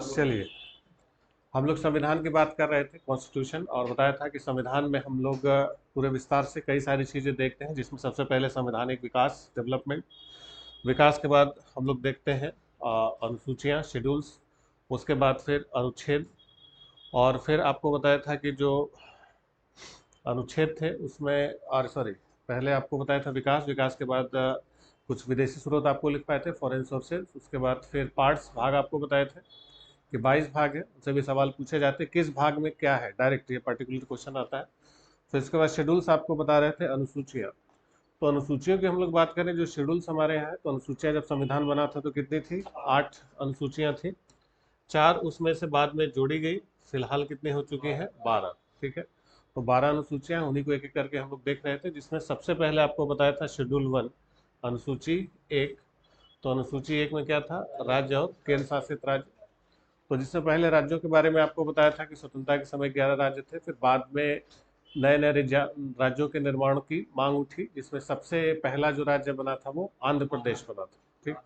चलिए, हम लोग संविधान की बात कर रहे थे, कॉन्स्टिट्यूशन, और बताया था कि संविधान में हम लोग पूरे विस्तार से कई सारी चीज़ें देखते हैं, जिसमें सबसे पहले संवैधानिक विकास, डेवलपमेंट। विकास के बाद हम लोग देखते हैं अनुसूचियाँ, शेड्यूल्स। उसके बाद फिर अनुच्छेद। और फिर आपको बताया था कि जो अनुच्छेद थे उसमें, और सॉरी, पहले आपको बताया था विकास, विकास के बाद कुछ विदेशी स्रोत आपको लिख पाए थे, फॉरेन सोर्सेज। उसके बाद फिर पार्ट्स, भाग आपको बताए थे कि 22 भाग है, उनसे भी सवाल पूछे जाते हैं किस भाग में क्या है, डायरेक्ट ये पर्टिकुलर क्वेश्चन आता है। फिर इसके बाद शेड्यूल्स आपको बता रहे थे, अनुसूचियाँ। तो अनुसूचियों की हम लोग बात करें, जो शेड्यूल्स हमारे यहाँ हैं, तो अनुसूचियाँ जब संविधान बना था तो कितनी थी? 8 अनुसूचियाँ थी। 4 उसमें से बाद में जोड़ी गई। फिलहाल कितनी हो चुकी हैं? 12। ठीक है, तो 12 अनुसूचियाँ, उन्हीं को एक एक करके हम लोग देख रहे थे, जिसमें सबसे पहले आपको बताया था शेड्यूल 1, अनुसूची 1। तो अनुसूची 1 में क्या था? राज्य और केंद्र शासित राज्य। तो जिससे पहले राज्यों के बारे में आपको बताया था कि स्वतंत्रता के समय 11 राज्य थे, फिर बाद में नए नए राज्यों के निर्माण की मांग उठी, जिसमें सबसे पहला जो राज्य बना था वो आंध्र प्रदेश बना था। ठीक,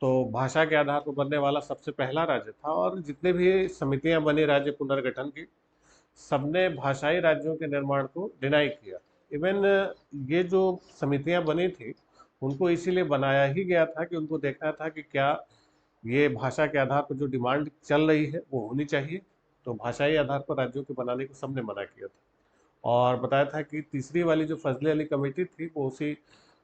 तो भाषा के आधार पर बनने वाला सबसे पहला राज्य था। और जितने भी समितियां बनी राज्य पुनर्गठन की, सबने भाषाई राज्यों के निर्माण को डिनाई किया। इवन ये जो समितियां बनी थी, उनको इसीलिए बनाया ही गया था कि उनको देखना था कि क्या ये भाषा के आधार पर जो डिमांड चल रही है वो होनी चाहिए। तो भाषाई आधार पर राज्यों के बनाने को सबने मना किया था। और बताया था कि तीसरी वाली जो फजले अली कमेटी थी, वो उसी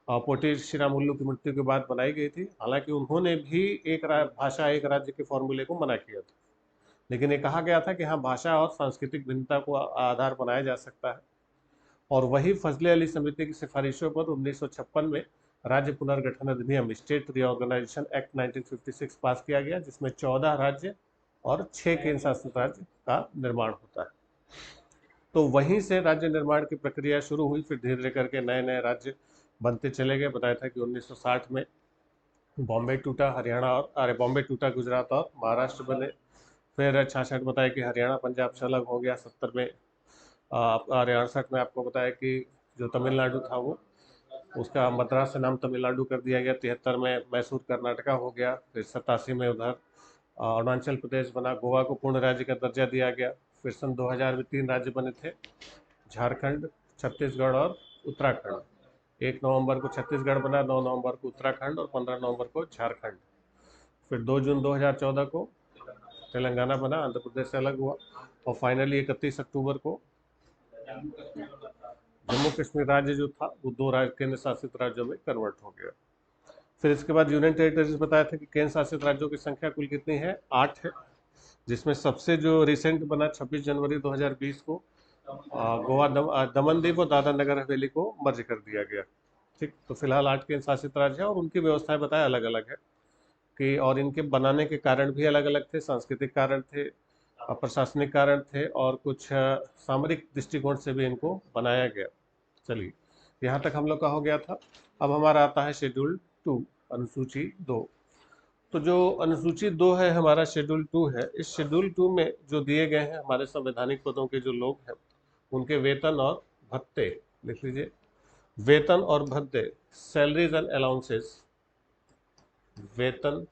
पोटी श्रीराम उल्लू की मृत्यु के बाद बनाई गई थी। हालांकि उन्होंने भी एक भाषा एक राज्य के फॉर्मूले को मना किया था, लेकिन ये कहा गया था कि हाँ, भाषा और सांस्कृतिक भिन्नता को आधार बनाया जा सकता है। और वही फजले अली समिति की सिफारिशों पर 1956 में राज्य पुनर्गठन अधिनियम, स्टेट रीऑर्गेनाइजेशन एक्ट 1956 पास किया गया, जिसमें 14 राज्य और 6 केंद्र शासित राज्य का निर्माण होता है। तो वहीं से राज्य निर्माण की प्रक्रिया शुरू हुई, फिर धीरे धीरे करके नए नए राज्य बनते चले गए। बताया था कि 1960 में बॉम्बे टूटा, हरियाणा और अरे बॉम्बे टूटा, गुजरात और महाराष्ट्र बने। फिर 66 बताया कि हरियाणा पंजाब से अलग हो गया। 70 में अरे 68 में आपको बताया कि जो तमिलनाडु था वो, उसका मद्रास से नाम तमिलनाडु कर दिया गया। 73 में मैसूर कर्नाटका हो गया। फिर 87 में उधर अरुणाचल प्रदेश बना। गोवा को पूर्ण राज्य का दर्जा दिया गया। फिर सन 2000 में 3 राज्य बने थे, झारखंड, छत्तीसगढ़ और उत्तराखंड। 1 नवंबर को छत्तीसगढ़ बना, 9 नवंबर को उत्तराखंड और 15 नवंबर को झारखंड। फिर 2 जून 2014 को तेलंगाना बना, आंध्र प्रदेश से अलग हुआ। और फाइनली 31 अक्टूबर को जम्मू कश्मीर राज्य जो था वो 2 केंद्र शासित राज्यों में कन्वर्ट हो गया। फिर इसके बाद यूनियन टेरिटरीज बताया था कि केंद्र शासित राज्यों की संख्या कुल कितनी है? 8 है, जिसमें सबसे जो रिसेंट बना 26 जनवरी 2020 को गोवा, दमन दीव और दादरा नगर हवेली को मर्ज कर दिया गया। ठीक, तो फिलहाल 8 केंद्र शासित राज्य है, और उनकी व्यवस्थाएं बताया अलग अलग है कि, और इनके बनाने के कारण भी अलग अलग थे। सांस्कृतिक कारण थे, प्रशासनिक कारण थे, और कुछ सामरिक दृष्टिकोण से भी इनको बनाया गया। चलिए, यहाँ तक हम लोग का हो गया था। अब हमारा आता है शेड्यूल 2, अनुसूची 2। तो जो अनुसूची 2 है, हमारा शेड्यूल 2 है। इस शेड्यूल 2 में जो दिए गए हैं हमारे संवैधानिक पदों के जो लोग हैं, उनके वेतन और भत्ते, लिख लीजिए, वेतन और भत्ते, सैलरीज एंड अलाउंसेस, वेतन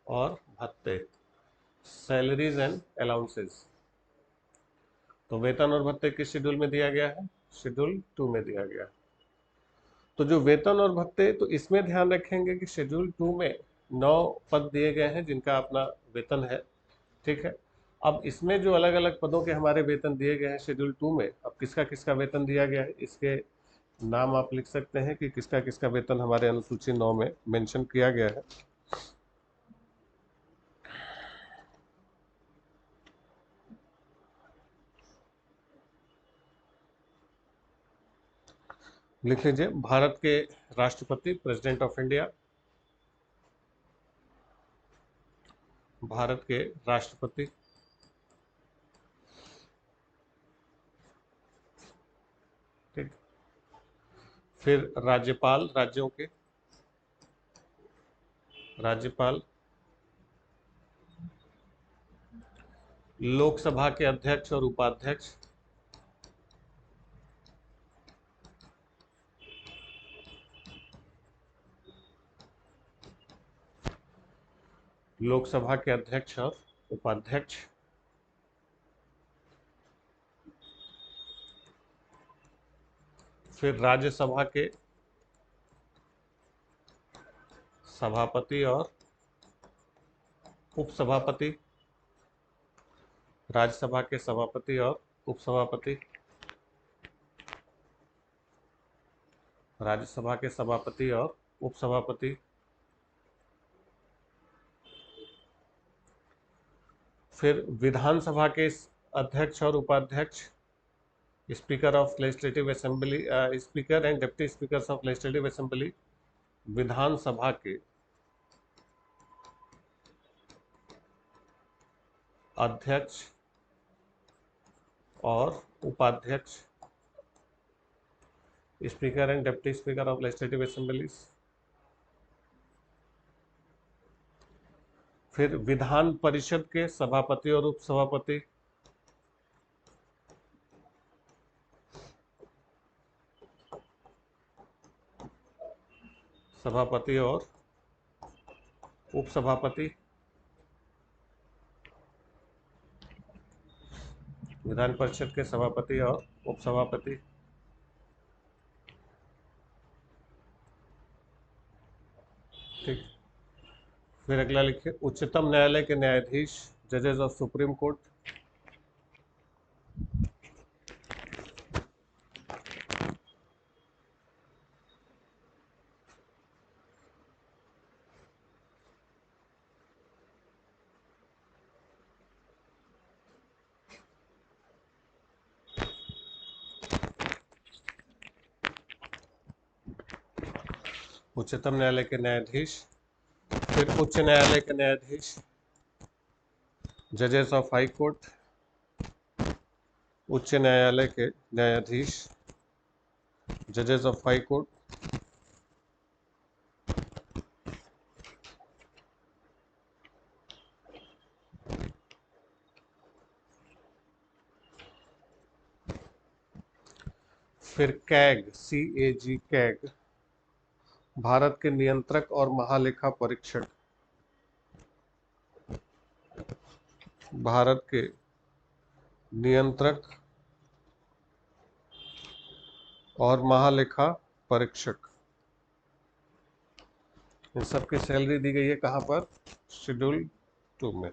और भत्ते, सैलरीज एंड अलाउंसेस। तो वेतन और भत्ते किस शेड्यूल में दिया गया है? शेड्यूल 2 में दिया गया है। तो जो वेतन और भत्ते, तो इसमें ध्यान रखेंगे कि शेड्यूल 2 में 9 पद दिए गए हैं जिनका अपना वेतन है। ठीक है, अब इसमें जो अलग अलग पदों के हमारे वेतन दिए गए हैं शेड्यूल 2 में, अब किसका किसका वेतन दिया गया है, इसके नाम आप लिख सकते हैं कि किसका किसका वेतन हमारे अनुसूची 9 में मेंशन किया गया है। लिख लीजिए, भारत के राष्ट्रपति, प्रेसिडेंट ऑफ इंडिया, भारत के राष्ट्रपति। ठीक, फिर राज्यपाल, राज्यों के राज्यपाल, लोकसभा के अध्यक्ष और उपाध्यक्ष, लोकसभा के अध्यक्ष और उपाध्यक्ष, फिर राज्यसभा के सभापति और उपसभापति, राज्यसभा के सभापति और उपसभापति, राज्यसभा के सभापति और उपसभापति, फिर विधानसभा के अध्यक्ष और उपाध्यक्ष, speaker of legislative assembly, speaker and deputy speaker of legislative assembly, विधानसभा के अध्यक्ष और उपाध्यक्ष, speaker and deputy speaker of legislative assemblies, फिर विधान परिषद के सभापति और उपसभापति, सभापति और उपसभापति, विधान परिषद के सभापति और उपसभापति, ठीक। फिर अगला लिखिए उच्चतम न्यायालय के न्यायाधीश, जजेस ऑफ सुप्रीम कोर्ट, उच्चतम न्यायालय के न्यायाधीश, फिर उच्च न्यायालय के न्यायाधीश, जजेस ऑफ हाई कोर्ट, उच्च न्यायालय के न्यायाधीश, जजेस ऑफ हाई कोर्ट, फिर कैग, CAG, कैग, भारत के नियंत्रक और महालेखा परीक्षक, भारत के नियंत्रक और महालेखा परीक्षक, इन सबकी सैलरी दी गई है कहाँ पर, शेड्यूल 2 में।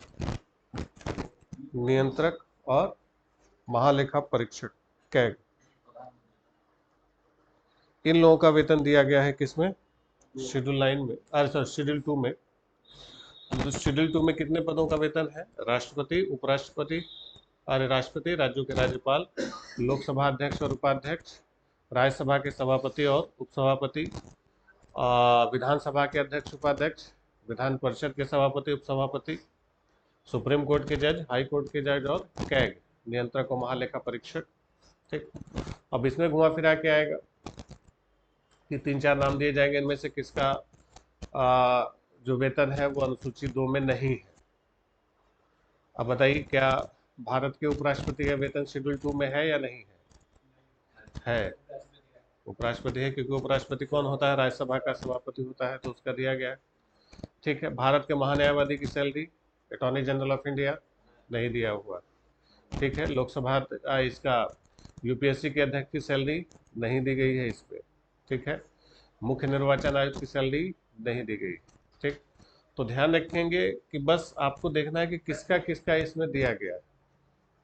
नियंत्रक और महालेखा परीक्षक, कैग, इन लोगों का वेतन दिया गया है किसमें, शेड्यूल 9 में, अरे सॉरी शेड्यूल 2 में। तो शेड्यूल 2 में कितने पदों का वेतन है, राष्ट्रपति, उपराष्ट्रपति, अरे राष्ट्रपति, राज्यों के राज्यपाल, लोकसभा अध्यक्ष और उपाध्यक्ष, राज्यसभा के सभापति और उपसभापति, विधानसभा के अध्यक्ष उपाध्यक्ष, विधान परिषद के सभापति उपसभापति, सुप्रीम कोर्ट के जज, हाई कोर्ट के जज और कैग, नियंत्रक और महालेखा परीक्षक, ठीक। अब इसमें घुमा फिरा के आएगा कि 3-4 नाम दिए जाएंगे, इनमें से किसका जो वेतन है वो अनुसूची 2 में नहीं है। अब बताइए क्या भारत के उपराष्ट्रपति का वेतन शेड्यूल 2 में है या नहीं है? उपराष्ट्रपति है, क्योंकि उपराष्ट्रपति कौन होता है, राज्यसभा का सभापति होता है, तो उसका दिया गया है, ठीक है। भारत के महान्यायवादी की salary, attorney general of India, नहीं दिया हुआ, ठीक है। लोकसभा इसका UPSC के अध्यक्ष की सैलरी नहीं दी गई है इस पे, ठीक है। मुख्य निर्वाचन आयुक्त की सैलरी नहीं दी गई, ठीक। तो ध्यान रखेंगे कि बस आपको देखना है कि किसका किसका इसमें दिया गया है,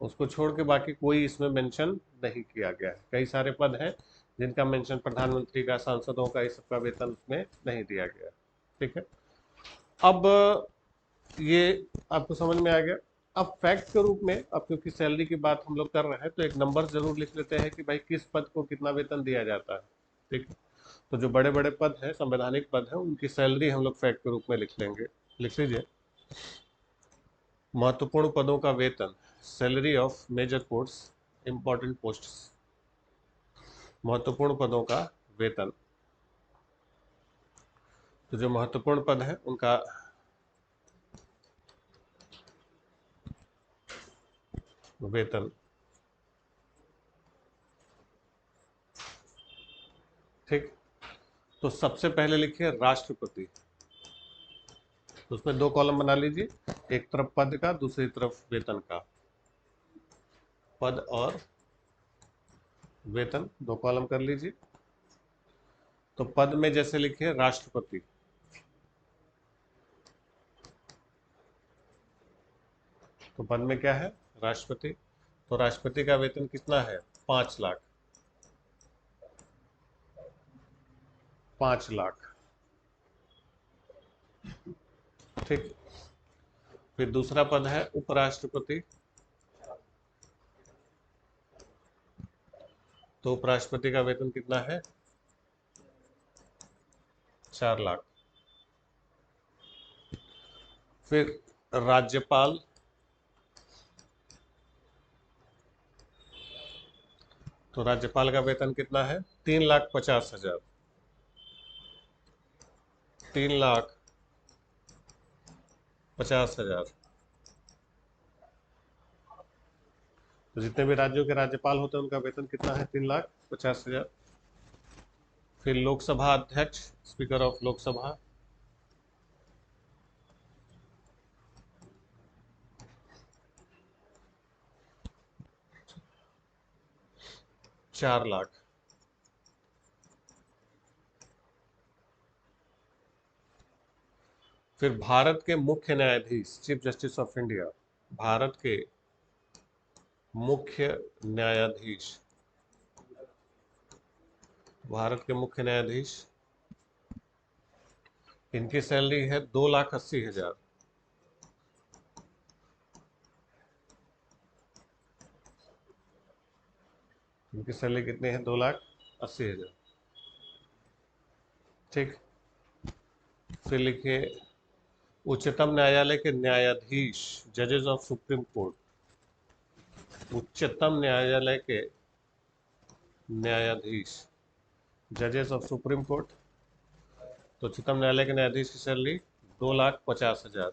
उसको छोड़ के बाकी कोई इसमें मेंशन नहीं किया गया है। कई सारे पद हैं जिनका मेंशन प्रधानमंत्री का, सांसदों का, इस सबका वेतन उसमें नहीं दिया गया, ठीक है। अब ये आपको समझ में आ गया। अब फैक्ट के रूप में, अब क्योंकि सैलरी की बात हम लोग कर रहे हैं तो एक नंबर जरूर लिख लेते हैं कि भाई किस पद को कितना वेतन दिया जाता है, ठीक है। तो जो बड़े बड़े पद हैं, संवैधानिक पद हैं, उनकी सैलरी हम लोग फैक्ट के रूप में लिख लेंगे। लिख लीजिए, महत्वपूर्ण पदों का वेतन, salary of major posts, important posts, महत्वपूर्ण पदों का वेतन। तो जो महत्वपूर्ण पद है उनका वेतन, ठीक। तो सबसे पहले लिखिए राष्ट्रपति, तो उसमें दो कॉलम बना लीजिए, एक तरफ पद का, दूसरी तरफ वेतन का। पद और वेतन दो कॉलम कर लीजिए। तो पद में जैसे लिखिए राष्ट्रपति, तो पद में क्या है, राष्ट्रपति। तो राष्ट्रपति का वेतन कितना है, 5 लाख। 5 लाख, ठीक। फिर दूसरा पद है उपराष्ट्रपति, तो उपराष्ट्रपति का वेतन कितना है, 4 लाख। फिर राज्यपाल, तो राज्यपाल का वेतन कितना है, 3,50,000। 3,50,000। तो जितने भी राज्यों के राज्यपाल होते हैं उनका वेतन कितना है, 3,50,000। फिर लोकसभा अध्यक्ष, स्पीकर ऑफ लोकसभा, चार लाख। फिर भारत के मुख्य न्यायाधीश, chief justice of India, Bharat के मुख्य न्यायाधीश, भारत के मुख्य न्यायाधीश, इनकी सैलरी है 2,80,000। इनकी सैलरी कितनी है, 2,80,000, ठीक। फिर लिखिए उच्चतम न्यायालय के न्यायाधीश, जजेस ऑफ सुप्रीम कोर्ट, उच्चतम न्यायालय के न्यायाधीश, जजेस ऑफ सुप्रीम कोर्ट, तो उच्चतम न्यायालय के न्यायाधीश की सैलरी 2,50,000।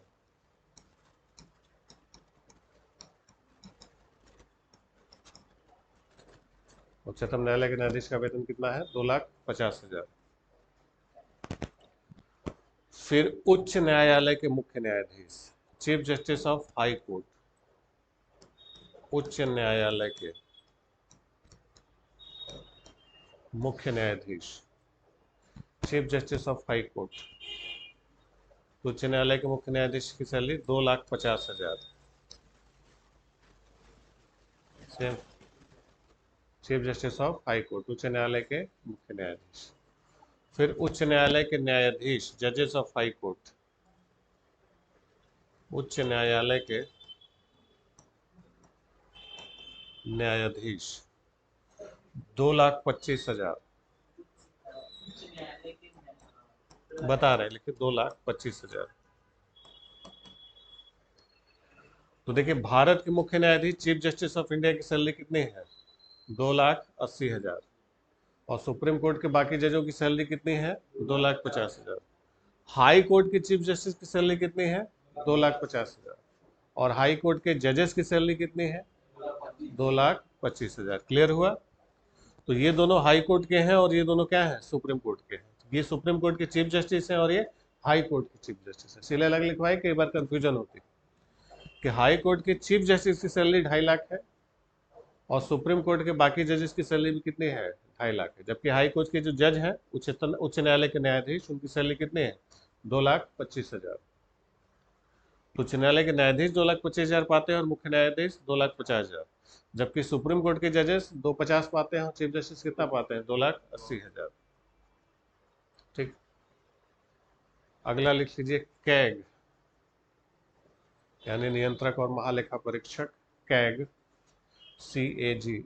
उच्चतम न्यायालय के न्यायाधीश का वेतन कितना है, 2,50,000। फिर उच्च न्यायालय के मुख्य न्यायाधीश, chief justice of high court, उच्च न्यायालय के मुख्य न्यायाधीश, chief justice of high court, उच्च न्यायालय के मुख्य न्यायाधीश की salary 2,50,000। Same, chief justice of high court, उच्च न्यायालय के मुख्य न्यायाधीश। फिर उच्च न्यायालय के न्यायाधीश, जजेस ऑफ हाई कोर्ट, उच्च न्यायालय के न्यायाधीश 2,25,000। बता रहे लिखिए 2,25,000। तो देखिए भारत के मुख्य न्यायाधीश चीफ जस्टिस ऑफ इंडिया की सैलरी कितनी है, 2,80,000। और सुप्रीम कोर्ट के बाकी जजों की सैलरी कितनी है, 2,50,000। हाई कोर्ट के चीफ जस्टिस की सैलरी कितनी है, 2,50,000। और हाई कोर्ट के जजेस की सैलरी कितनी है, 2,25,000। क्लियर हुआ। तो ये दोनों हाई कोर्ट के हैं और ये दोनों क्या हैं, सुप्रीम कोर्ट के हैं। ये सुप्रीम कोर्ट के चीफ जस्टिस हैं और ये हाई कोर्ट के चीफ जस्टिस हैं। इसलिए अलग लिखवाए, कई बार कंफ्यूजन होती है कि हाई कोर्ट के चीफ जस्टिस की सैलरी 2.5 लाख है और सुप्रीम कोर्ट के बाकी जजेस की सैलरी भी कितनी है, 2.5 लाख है। जबकि हाई कोर्ट के जो जज हैं, उच्च न्यायालय के न्यायाधीश, उनकी सैलरी कितनी है, 2,25,000। तो उच्च न्यायालय के न्यायाधीश 2,25,000 पाते हैं और मुख्य न्यायाधीश 2,50,000। जबकि सुप्रीम कोर्ट के जजेस 2,50 पाते हैं और चीफ जस्टिस कितना पाते हैं, 2,80,000। ठीक। अगला लिख लीजिए कैग, यानी नियंत्रक और महालेखा परीक्षक, कैग, CAG।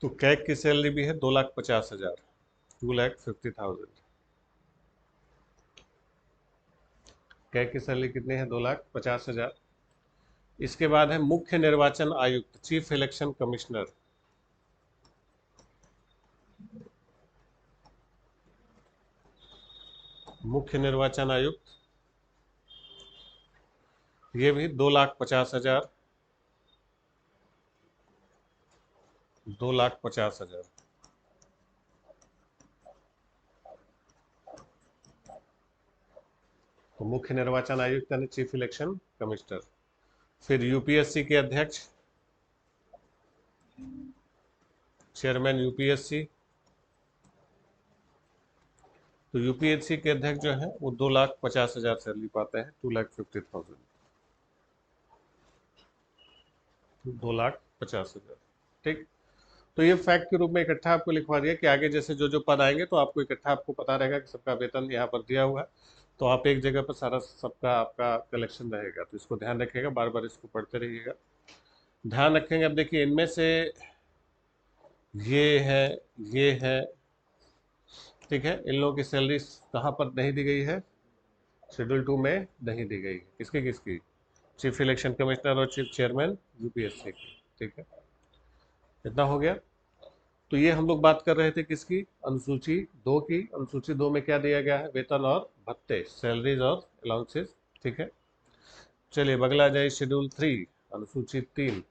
तो कैग की सैलरी भी है 2,50,000, 2,50,000। कैग की सैलरी कितनी है, 2,50,000। इसके बाद है मुख्य निर्वाचन आयुक्त, चीफ इलेक्शन कमिश्नर, मुख्य निर्वाचन आयुक्त, ये भी 2,50,000, 2,50,000। तो मुख्य निर्वाचन आयुक्त यानी चीफ इलेक्शन कमिश्नर। फिर यूपीएससी के अध्यक्ष, चेयरमैन यूपीएससी। तो यूपीएससी के अध्यक्ष जो है वो 2,50,000 सैलरी पाते हैं, 2,50,000, 2,50,000। ठीक। तो ये फैक्ट के रूप में इकट्ठा आपको लिखवा दिया कि आगे जैसे जो जो पद आएंगे तो आपको इकट्ठा आपको पता रहेगा कि सबका वेतन यहाँ पर दिया हुआ है, तो आप एक जगह पर सारा सबका आपका कलेक्शन रहेगा। तो इसको ध्यान रखिएगा, बार बार इसको पढ़ते रहिएगा, ध्यान रखेंगे। अब देखिए इनमें से ये है, ये है, ठीक है, इन लोगों की सैलरी कहाँ पर नहीं दी गई है? शेड्यूल 2 में नहीं दी गई है। किसकी किसकी? चीफ इलेक्शन कमिश्नर और चीफ चेयरमैन यूपीएससी की। ठीक है, इतना हो गया। तो ये हम लोग बात कर रहे थे किसकी? अनुसूची 2 की। अनुसूची 2 में क्या दिया गया है? वेतन और भत्ते, सैलरीज और अलाउंसेस। ठीक है, चलिए अगला आ जाए शेड्यूल 3, अनुसूची 3।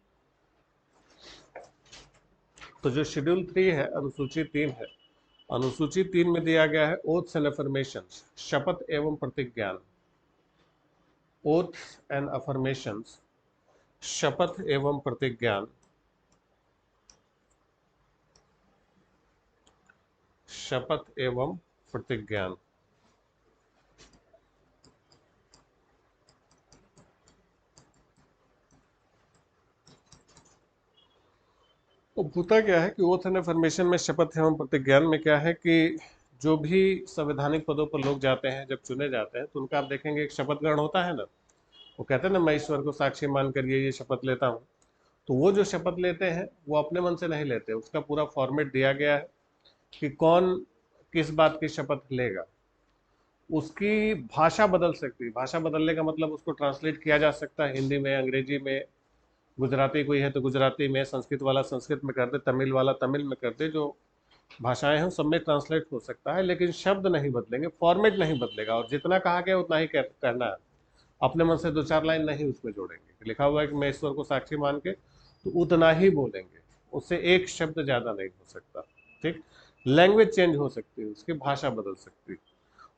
तो जो शेड्यूल 3 है, अनुसूची 3 है, अनुसूची 3 में दिया गया है ओथ्स एंड अफर्मेशंस, शपथ एवं प्रतिज्ञान। ओथ्स एंड अफर्मेशंस, शपथ एवं प्रतिज्ञान, शपथ एवं प्रतिज्ञान। तो होता क्या है कि ओथ एंड अफर्मेशन में, शपथ एवं प्रतिज्ञान में क्या है कि जो भी संवैधानिक पदों पर लोग जाते हैं, जब चुने जाते हैं, तो उनका आप देखेंगे एक शपथ ग्रहण होता है ना। वो कहते हैं ना, मैं ईश्वर को साक्षी मान कर ये शपथ लेता हूँ। तो वो जो शपथ लेते हैं वो अपने मन से नहीं लेते, उसका पूरा फॉर्मेट दिया गया है कि कौन किस बात की शपथ लेगा। उसकी भाषा बदल सकती है, भाषा बदलने का मतलब उसको ट्रांसलेट किया जा सकता है हिंदी में, अंग्रेजी में, गुजराती कोई है तो गुजराती में, संस्कृत वाला संस्कृत में कर दे, तमिल वाला तमिल में कर दे, जो भाषाएं हैं सब में ट्रांसलेट हो सकता है, लेकिन शब्द नहीं बदलेंगे, फॉर्मेट नहीं बदलेगा, और जितना कहा गया उतना ही कहना है। अपने मन से 2-4 लाइन नहीं उसमें जोड़ेंगे। लिखा हुआ है कि मैं ईश्वर को साक्षी मान के, तो उतना ही बोलेंगे, उससे एक शब्द ज्यादा नहीं हो सकता। ठीक, लैंग्वेज चेंज हो सकती है, उसकी भाषा बदल सकती है।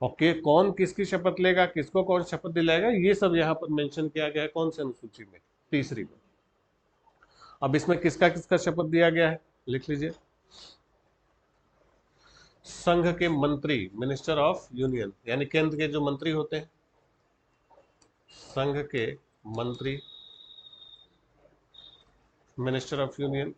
और के कौन किसकी शपथ लेगा, किसको कौन शपथ दिलाएगा, ये सब यहाँ पर मेंशन किया गया है। कौन सी अनुसूची में? तीसरी में। अब इसमें किसका किसका शपथ दिया गया है, लिख लीजिए। संघ के मंत्री, मिनिस्टर ऑफ यूनियन, यानी केंद्र के जो मंत्री होते हैं, संघ के मंत्री, मिनिस्टर ऑफ यूनियन।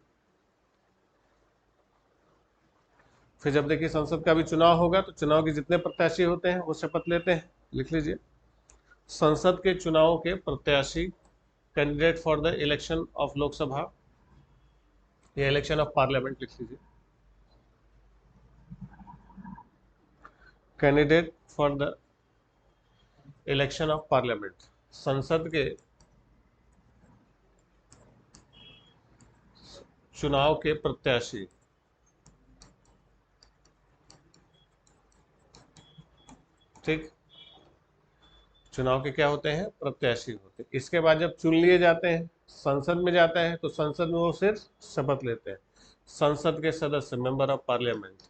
फिर जब देखिए संसद का भी चुनाव होगा, तो चुनाव के जितने प्रत्याशी होते हैं वो शपथ लेते हैं, लिख लीजिए। संसद के चुनाव के प्रत्याशी, candidate for the election of Lok Sabha या इलेक्शन ऑफ पार्लियामेंट, लिख लीजिए। Candidate for the election of parliament, संसद के चुनाव के प्रत्याशी। ठीक, चुनाव के क्या होते हैं? प्रत्याशी होते हैं। इसके बाद जब चुन लिए जाते हैं, संसद में जाते हैं, तो संसद में वो सिर्फ शपथ लेते हैं। संसद के सदस्य, मेंबर ऑफ पार्लियामेंट,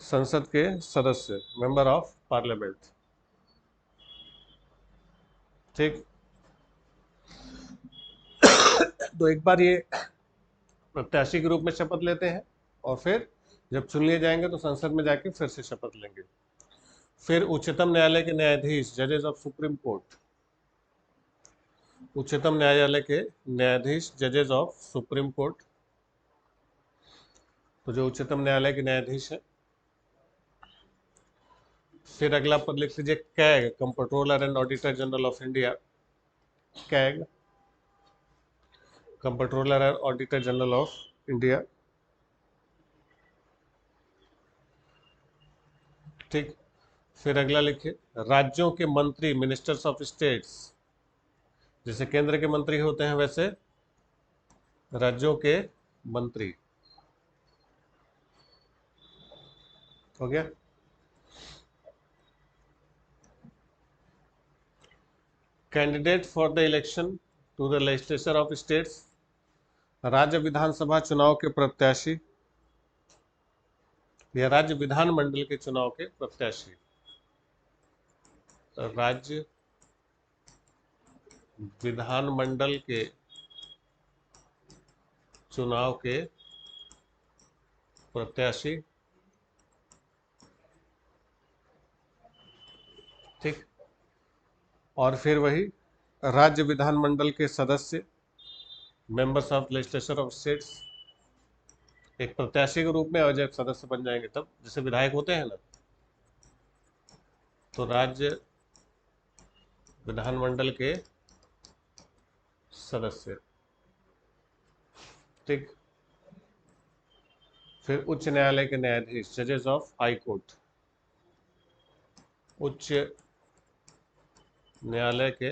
संसद के सदस्य, मेंबर ऑफ पार्लियामेंट। ठीक, तो एक बार ये प्रत्याशी के रूप में शपथ लेते हैं, और फिर जब चुन लिए जाएंगे तो संसद में जाके फिर से शपथ लेंगे। फिर उच्चतम न्यायालय के न्यायाधीश, जजेस ऑफ सुप्रीम कोर्ट, उच्चतम न्यायालय के न्यायाधीश, जजेस ऑफ सुप्रीम कोर्ट। तो जो उच्चतम न्यायालय के न्यायाधीश है। फिर अगला पद लिख लीजिए, CAG, comptroller and auditor general of India. CAG, comptroller and auditor general of India. ठीक, फिर अगला लिखिए, राज्यों के मंत्री, मिनिस्टर्स ऑफ स्टेट्स। जैसे केंद्र के मंत्री होते हैं, वैसे राज्यों के मंत्री। हो गया। Candidate for the election to the legislature of states, राज्य विधानसभा चुनाव के प्रत्याशी। या राज्य विधानमंडल के चुनाव के प्रत्याशी। राज्य विधानमंडल के चुनाव के प्रत्याशी। ठीक। और फिर वही राज्य विधानमंडल के सदस्य, members of legislature of states, एक प्रत्याशी के रूप में, और जब सदस्य बन जाएंगे तब, जैसे विधायक होते हैं ना, तो राज्य विधानमंडल के सदस्य। ठीक। फिर उच्च न्यायालय के न्यायाधीश, जजेस ऑफ हाई कोर्ट, उच्च न्यायालय के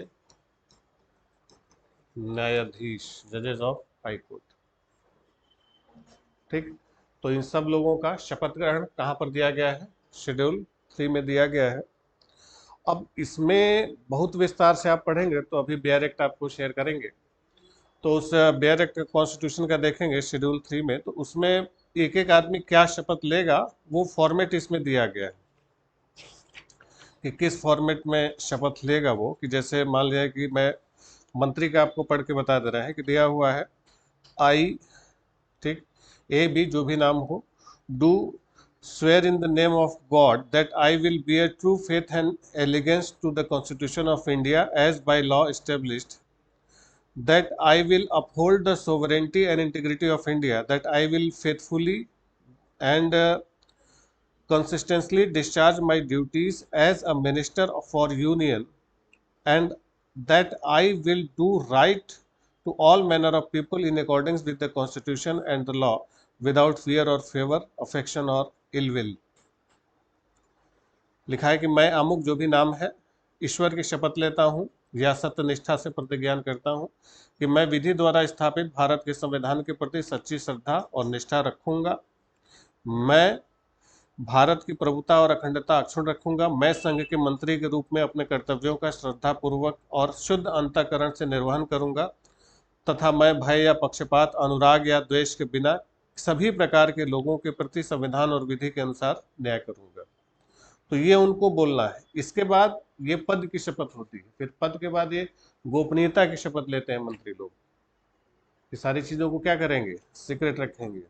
न्यायाधीश, जजेस ऑफ हाई कोर्ट। ठीक। तो इन सब लोगों का शपथ ग्रहण कहाँ पर दिया गया है? शेड्यूल 3 में दिया गया है। अब इसमें बहुत विस्तार से आप पढ़ेंगे तो अभी बेयर एक्ट आपको शेयर करेंगे, तो उस बेयर एक्ट कॉन्स्टिट्यूशन का देखेंगे शेड्यूल 3 में, तो उसमें एक एक आदमी क्या शपथ लेगा वो फॉर्मेट इसमें दिया गया है कि किस फॉर्मेट में शपथ लेगा वो। कि जैसे मान लिया कि मैं मंत्री का आपको पढ़ के बता दे रहा है कि दिया हुआ है आई, ठीक, ए बी जो भी नाम हो, do swear in the name of God that I will bear true faith and allegiance to the Constitution of India as by law established, that I will uphold the sovereignty and integrity of India, that I will faithfully and consistently discharge my duties as a minister for union, and that I will do right to all manner of people in accordance with the Constitution and the law, without fear or favor, affection or ill will। लिखा है कि मैं अमुक जो भी नाम है ईश्वर की शपथ लेता हूँ या सत्यनिष्ठा से प्रतिज्ञान करता हूँ कि मैं विधि द्वारा स्थापित भारत के संविधान के प्रति सच्ची श्रद्धा और निष्ठा रखूंगा, मैं भारत की प्रभुता और अखंडता अक्षुण्ण रखूंगा, मैं संघ के मंत्री के रूप में अपने कर्तव्यों का श्रद्धापूर्वक और शुद्ध अंतःकरण से निर्वहन करूंगा, तथा मैं भय या पक्षपात, अनुराग या द्वेष के बिना सभी प्रकार के लोगों के प्रति संविधान और विधि के अनुसार न्याय करूंगा। तो ये उनको बोलना है। इसके बाद ये पद की शपथ होती है, फिर पद के बाद ये गोपनीयता की शपथ लेते हैं मंत्री लोग। ये सारी चीजों को क्या करेंगे? सीक्रेट रखेंगे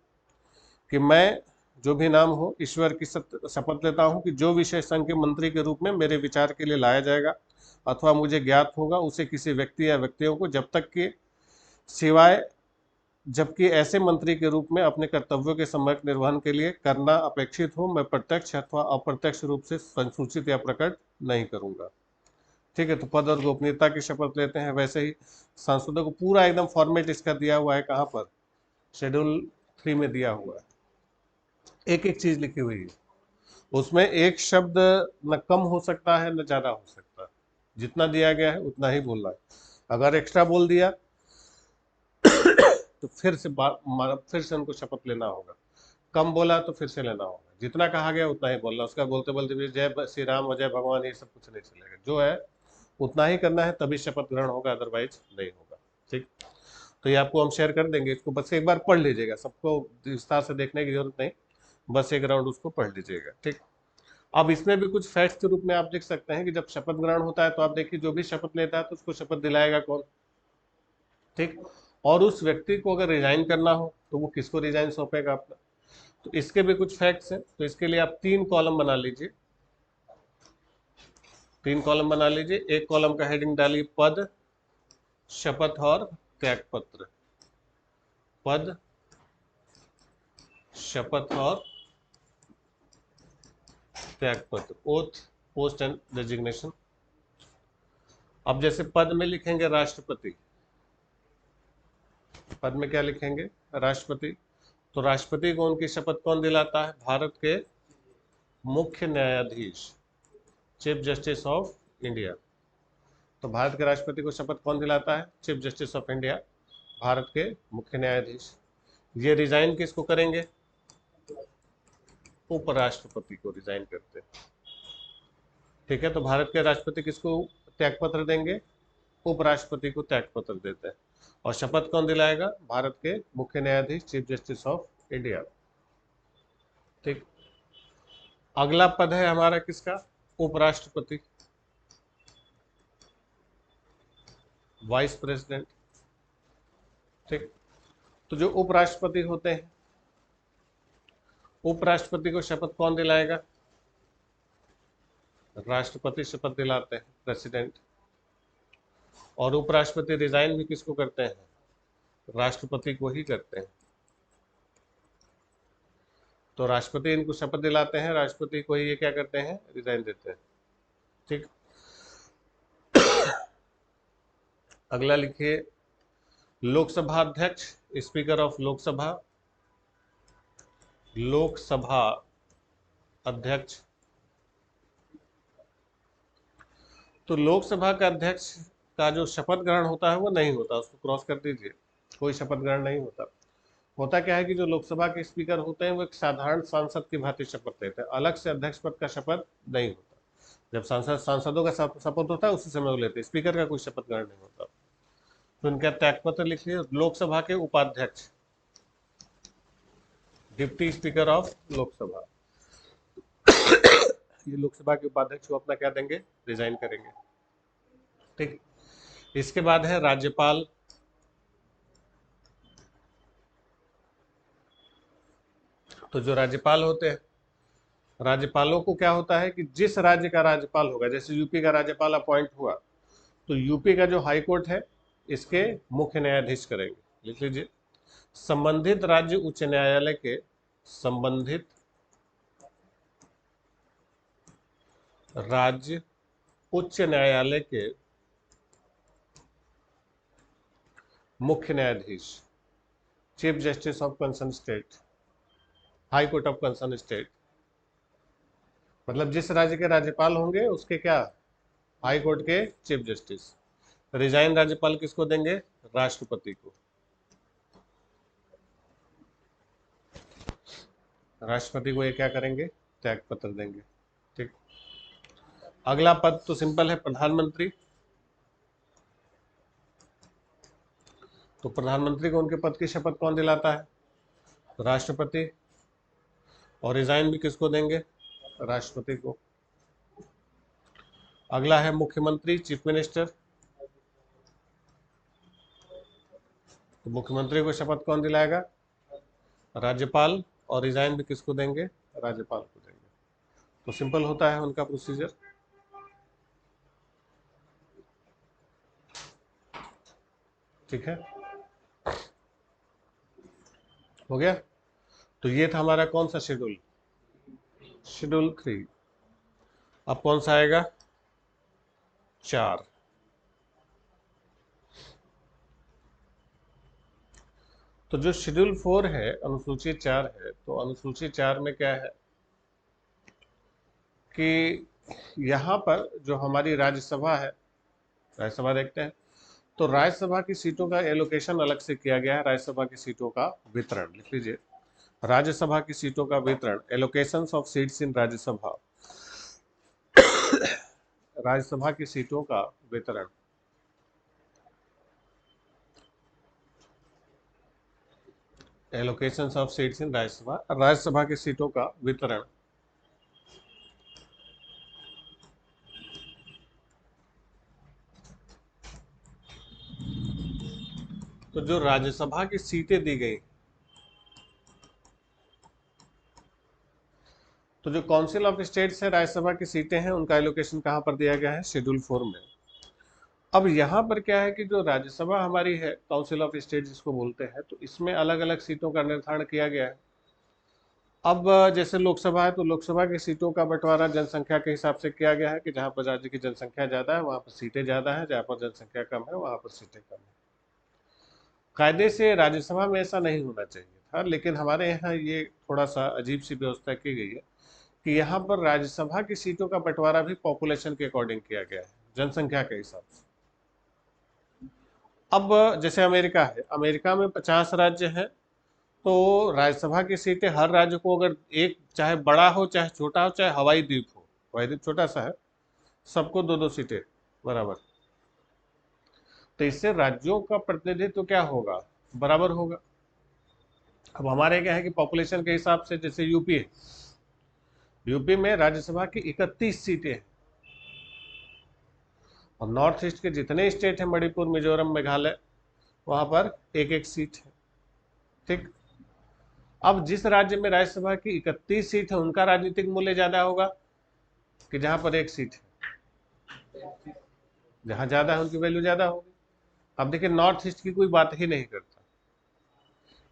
कि मैं जो भी नाम हो ईश्वर की शपथ लेता हूं कि जो विषय संघ के मंत्री के रूप में मेरे विचार के लिए लाया जाएगा अथवा मुझे ज्ञात होगा, उसे किसी व्यक्ति या व्यक्तियों को जब तक के सिवाय जबकि ऐसे मंत्री के रूप में अपने कर्तव्यों के सम्यक निर्वहन के लिए करना अपेक्षित हो, मैं प्रत्यक्ष अथवा अप्रत्यक्ष रूप से संसूचित या प्रकट नहीं करूंगा। ठीक है। तो पद और गोपनीयता की शपथ लेते हैं। वैसे ही सांसदों को पूरा एकदम फॉर्मेट इसका दिया हुआ है, कहाँ पर? शेड्यूल 3 में दिया हुआ है, एक एक चीज लिखी हुई है उसमें। एक शब्द न कम हो सकता है न ज्यादा हो सकता है, जितना दिया गया है उतना ही बोलना है। अगर एक्स्ट्रा बोल दिया तो फिर से उनको शपथ लेना होगा, कम बोला तो फिर से लेना होगा, जितना कहा गया उतना ही बोलना। उसका बोलते बोलते भी जय श्री राम, जय भगवान, ये सब कुछ नहीं चलेगा, जो है उतना ही करना है, तभी शपथ ग्रहण होगा, अदरवाइज नहीं होगा। ठीक। तो ये आपको हम शेयर कर देंगे, इसको बस एक बार पढ़ लीजिएगा, सबको विस्तार से देखने की जरूरत नहीं, बस एक राउंड उसको पढ़ लीजिएगा। ठीक। अब इसमें भी कुछ फैक्ट्स के रूप में आप देख सकते हैं कि जब शपथ ग्रहण होता है तो आप देखिए जो भी शपथ लेता है तो उसको शपथ दिलाएगा कौन? ठीक। और उस व्यक्ति को अगर रिजाइन करना हो तो वो किसको रिजाइन सौंपेगा अपना? तो इसके भी कुछ फैक्ट्स हैं, तो इसके लिए आप 3 कॉलम बना लीजिए, 3 कॉलम बना लीजिए। एक कॉलम का हेडिंग डालिए पद, शपथ और त्यागपत्र। पद, शपथ और त्यागपत्र, ओथ, पोस्ट एंड रेजिग्नेशन। अब जैसे पद में लिखेंगे राष्ट्रपति, पद में क्या लिखेंगे? राष्ट्रपति। तो राष्ट्रपति को उनकी शपथ कौन दिलाता है? भारत के मुख्य न्यायाधीश, चीफ जस्टिस ऑफ इंडिया। तो भारत के राष्ट्रपति को शपथ कौन दिलाता है? Chief justice of India, Bharat के मुख्य न्यायाधीश। ये रिजाइन किसको करेंगे? उपराष्ट्रपति को रिजाइन करते हैं। ठीक है। तो भारत के राष्ट्रपति किसको त्यागपत्र देंगे? उपराष्ट्रपति को त्यागपत्र देते हैं। और शपथ कौन दिलाएगा? भारत के मुख्य न्यायाधीश, चीफ जस्टिस ऑफ इंडिया। ठीक। अगला पद है हमारा किसका, उपराष्ट्रपति, वाइस प्रेसिडेंट। ठीक, तो जो उपराष्ट्रपति होते हैं, उपराष्ट्रपति को शपथ कौन दिलाएगा, राष्ट्रपति शपथ दिलाते हैं, प्रेसिडेंट। और उपराष्ट्रपति रिजाइन भी किसको करते हैं, राष्ट्रपति को ही करते हैं। तो राष्ट्रपति इनको शपथ दिलाते हैं, राष्ट्रपति को ही ये क्या करते हैं, रिजाइन देते हैं। ठीक, अगला लिखिए, लोकसभा अध्यक्ष, स्पीकर ऑफ लोकसभा, लोकसभा अध्यक्ष। तो लोकसभा का अध्यक्ष का जो शपथ ग्रहण होता है वो नहीं होता, उसको क्रॉस कर दीजिए, कोई शपथ ग्रहण नहीं होता। होता क्या है कि जो लोकसभा के स्पीकर होते हैं वो एक साधारण सांसद की भांति शपथ लेते हैं, अलग से अध्यक्ष पद का शपथ नहीं होता। जब सांसदों का शपथ होता है उसी समय वो लेते हैं, स्पीकर का कोई शपथ ग्रहण नहीं होता। तो इनका त्यागपत्र लिखिए, लोकसभा के उपाध्यक्ष, डिप्टी स्पीकर ऑफ लोकसभा, ये लोकसभा के उपाध्यक्ष को अपना क्या देंगे, रिजाइन करेंगे। ठीक, इसके बाद है राज्यपाल। तो जो राज्यपाल होते हैं, राज्यपालों को क्या होता है कि जिस राज्य का राज्यपाल होगा, जैसे यूपी का राज्यपाल अपॉइंट हुआ तो यूपी का जो हाई कोर्ट है इसके मुख्य न्यायाधीश करेंगे। लिख लीजिए, संबंधित राज्य उच्च न्यायालय के, संबंधित राज्य उच्च न्यायालय के मुख्य न्यायाधीश, chief justice of concern state, high court of concern state. मतलब जिस राज्य के राज्यपाल होंगे उसके क्या, हाई कोर्ट के चीफ जस्टिस। रिजाइन राज्यपाल किसको देंगे, राष्ट्रपति को। राष्ट्रपति को ये क्या करेंगे, त्याग पत्र देंगे। ठीक, अगला पद तो सिंपल है, प्रधानमंत्री। तो प्रधानमंत्री को उनके पद की शपथ कौन दिलाता है, राष्ट्रपति। और रिजाइन भी किसको देंगे, राष्ट्रपति को। अगला है मुख्यमंत्री, चीफ मिनिस्टर। तो मुख्यमंत्री को शपथ कौन दिलाएगा, राज्यपाल। और रिजाइन भी किसको देंगे, राज्यपाल को देंगे। तो सिंपल होता है उनका प्रोसीजर। ठीक है, हो गया। तो ये था हमारा कौन सा शेड्यूल, शेड्यूल 3। अब कौन सा आएगा, 4। तो जो शेड्यूल 4 है, अनुसूची 4 है, तो अनुसूची 4 में क्या है कि यहाँ पर जो हमारी राज्यसभा है, राज्यसभा देखते हैं, तो राज्यसभा की सीटों का एलोकेशन अलग से किया गया है, राज्यसभा की सीटों का वितरण। लिख लीजिए, राज्यसभा की सीटों का वितरण, allocations of seats in Rajya Sabha, Rajya Sabha की सीटों का वितरण। Allocations of seats in Rajya Sabha, Rajya Sabha की सीटों का वितरण। तो जो राज्यसभा की सीटें दी गई, तो जो काउंसिल ऑफ स्टेट्स है, राज्यसभा की सीटें हैं, उनका एलोकेशन कहां पर दिया गया है, शेड्यूल 4 में। अब यहाँ पर क्या है कि जो राज्यसभा हमारी है, काउंसिल ऑफ स्टेट जिसको बोलते हैं, तो इसमें अलग अलग सीटों का निर्धारण किया गया है। अब जैसे लोकसभा है, तो लोकसभा की सीटों का बंटवारा जनसंख्या के हिसाब से किया गया है कि जहाँ पर राज्य की जनसंख्या ज़्यादा है वहाँ पर सीटें ज़्यादा है, जहाँ पर जनसंख्या कम है वहाँ पर सीटें कम है। कायदे से राज्यसभा में ऐसा नहीं होना चाहिए था, लेकिन हमारे यहाँ ये थोड़ा सा अजीब सी व्यवस्था की गई है कि यहाँ पर राज्यसभा की सीटों का बंटवारा भी पॉपुलेशन के अकॉर्डिंग किया गया है, जनसंख्या के हिसाब से। अब जैसे अमेरिका है, अमेरिका में 50 राज्य हैं, तो राज्यसभा की सीटें हर राज्य को, अगर एक चाहे बड़ा हो चाहे छोटा हो, चाहे हवाई द्वीप हो, हवाई द्वीप छोटा सा है, सबको 2-2 सीटें बराबर। तो इससे राज्यों का प्रतिनिधित्व क्या होगा, बराबर होगा। अब हमारे क्या है कि पॉपुलेशन के हिसाब से, जैसे यूपी है, यूपी में राज्यसभा की 31 सीटें हैं और नॉर्थ ईस्ट के जितने स्टेट हैं, मणिपुर, मिजोरम, मेघालय, वहां पर एक एक सीट है। ठीक। अब जिस राज्य में राज्यसभा की 31 सीट है, उनका राजनीतिक मूल्य ज्यादा होगा कि जहां पर एक सीट है? जहां ज्यादा है उनकी वैल्यू ज्यादा होगी। अब देखिए, नॉर्थ ईस्ट की कोई बात ही नहीं करता,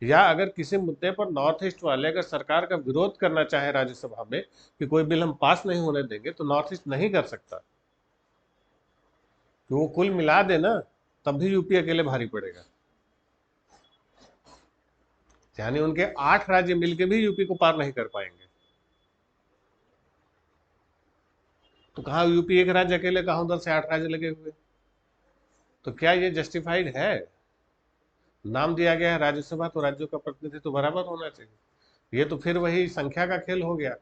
या अगर किसी मुद्दे पर नॉर्थ ईस्ट वाले अगर सरकार का विरोध करना चाहे राज्यसभा में कि कोई बिल हम पास नहीं होने देंगे, तो नॉर्थ ईस्ट नहीं कर सकता। कि वो कुल मिला दे ना, तब भी यूपी अकेले भारी पड़ेगा। यानी उनके 8 राज्य मिलके भी यूपी को पार नहीं कर पाएंगे। तो कहा यूपी एक राज्य अकेले, कहा उधर से 8 राज्य लगे हुए। तो क्या ये जस्टिफाइड है? नाम दिया गया है राज्यसभा, तो राज्यों का प्रतिनिधित्व तो बराबर होना चाहिए। ये तो फिर वही संख्या का खेल हो गया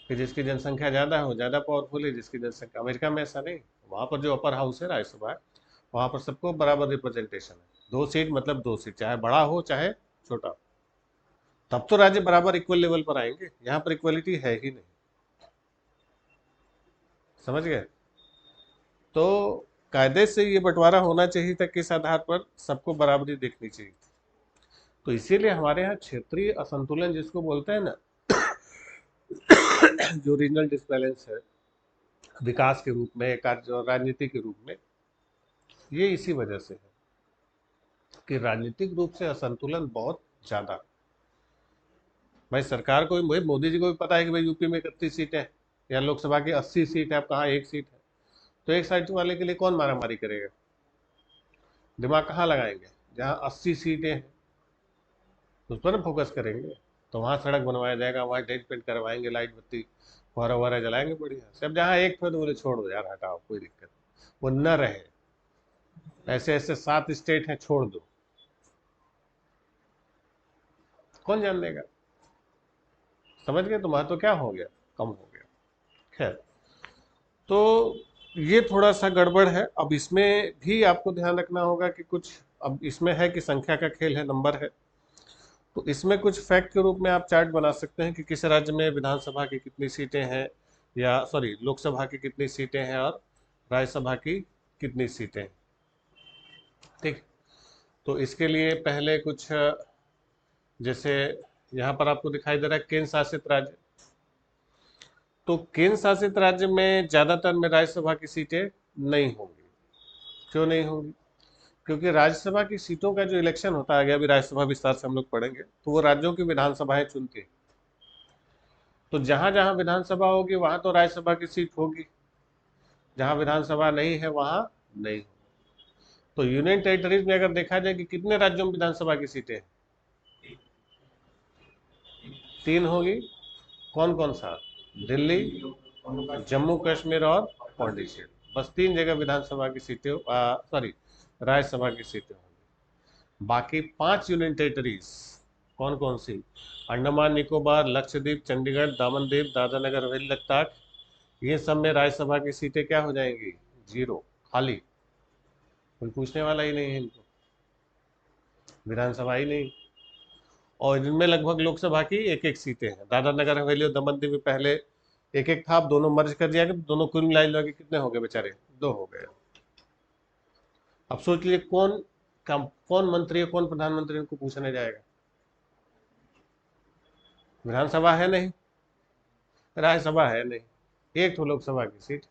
कि जिसकी जनसंख्या ज्यादा है वो ज्यादा पावरफुल है, जिसकी जनसंख्या। अमेरिका में ऐसा नहीं, वहां पर जो अपर हाउस है राज्यसभा है, वहां पर सबको बराबर रिप्रेजेंटेशन है। 2 सीट मतलब 2 सीट, चाहे बड़ा हो चाहे छोटा हो। तब तो राज्य बराबर इक्वल लेवल पर आएंगे। यहाँ पर इक्वलिटी है ही नहीं। समझ गए? तो कायदे से ये बंटवारा होना चाहिए था, किस आधार पर सबको बराबरी देखनी चाहिए थी। तो इसीलिए हमारे यहाँ क्षेत्रीय असंतुलन जिसको बोलते हैं ना, जो रीजनल डिसबैलेंस है विकास के रूप में, कार्य और राजनीति के रूप में, ये इसी वजह से है कि राजनीतिक रूप से असंतुलन बहुत ज्यादा। भाई सरकार को भी, मोदी जी को भी पता है कि भाई यूपी में 31 सीटें हैं या लोकसभा की 80 सीट है, अब कहाँ एक सीट है। तो एक साइड वाले के लिए कौन मारामारी करेगा? दिमाग कहाँ लगाएंगे? जहाँ 80 सीटें हैं उस पर फोकस करेंगे। तो वहाँ सड़क बनवाया जाएगा, वहाँ टेंट पेंट करवाएंगे, लाइट बत्ती फुहारा वुहारा जलाएंगे बढ़िया से। अब जहाँ एक थे तो बोले छोड़ दो यार, हटाओ, कोई दिक्कत नहीं, वो न रहे। ऐसे ऐसे 7 स्टेट हैं, छोड़ दो, कौन जान लेगा? समझ गए? तो महत्व क्या हो गया? कम हो गया। खैर, तो ये थोड़ा सा गड़बड़ है। अब इसमें भी आपको ध्यान रखना होगा कि कुछ, अब इसमें है कि संख्या का खेल है, नंबर है। तो इसमें कुछ फैक्ट के रूप में आप चार्ट बना सकते हैं कि किस राज्य में विधानसभा की कितनी सीटें हैं, या सॉरी लोकसभा की कितनी सीटें हैं और राज्यसभा की कितनी सीटें हैं। ठीक। तो इसके लिए पहले कुछ, जैसे यहाँ पर आपको दिखाई दे रहा है केंद्र शासित राज्य। तो केंद्र शासित राज्य में ज्यादातर में राज्यसभा की सीटें नहीं होंगी। क्यों नहीं होंगी? क्योंकि राज्यसभा की सीटों का जो इलेक्शन होता है, अभी राज्यसभा विस्तार से हम लोग पढ़ेंगे, तो वो राज्यों की विधानसभाएं चुनती है। तो जहां जहां विधानसभा होगी वहां तो राज्यसभा की सीट होगी, जहां विधानसभा नहीं है वहां नहीं होगी। तो यूनियन टेरिटरीज में अगर देखा जाए कि कितने राज्यों में विधानसभा की सीटें हैं, 3 होगी। कौन कौन सा? दिल्ली, जम्मू कश्मीर और पौंडीचेरी। बस 3 जगह विधानसभा की सीटें, सॉरी राज्यसभा की सीटें होंगी। बाकी 5 यूनियन टेरिटरीज कौन कौन सी? अंडमान निकोबार, लक्षद्वीप, चंडीगढ़, दामन दीव, दादरा नगर हवेली, लद्दाख, ये सब में राज्यसभा की सीटें क्या हो जाएंगी? 0, खाली। कोई पूछने वाला ही नहीं है इनको, विधानसभा ही नहीं। और इनमें लगभग लोकसभा की एक एक सीटें हैं। दादरा नगर हवेली और दमन दीव में पहले एक एक था, अब दोनों मर्ज कर दिया गया, दोनों कुल मिला के कितने हो गए बेचारे? 2 हो गए। अब सोच लीजिए कौन मंत्री है, कौन प्रधानमंत्री उनको पूछने जाएगा? विधानसभा है नहीं, राज्यसभा है नहीं, एक तो लोकसभा की सीट,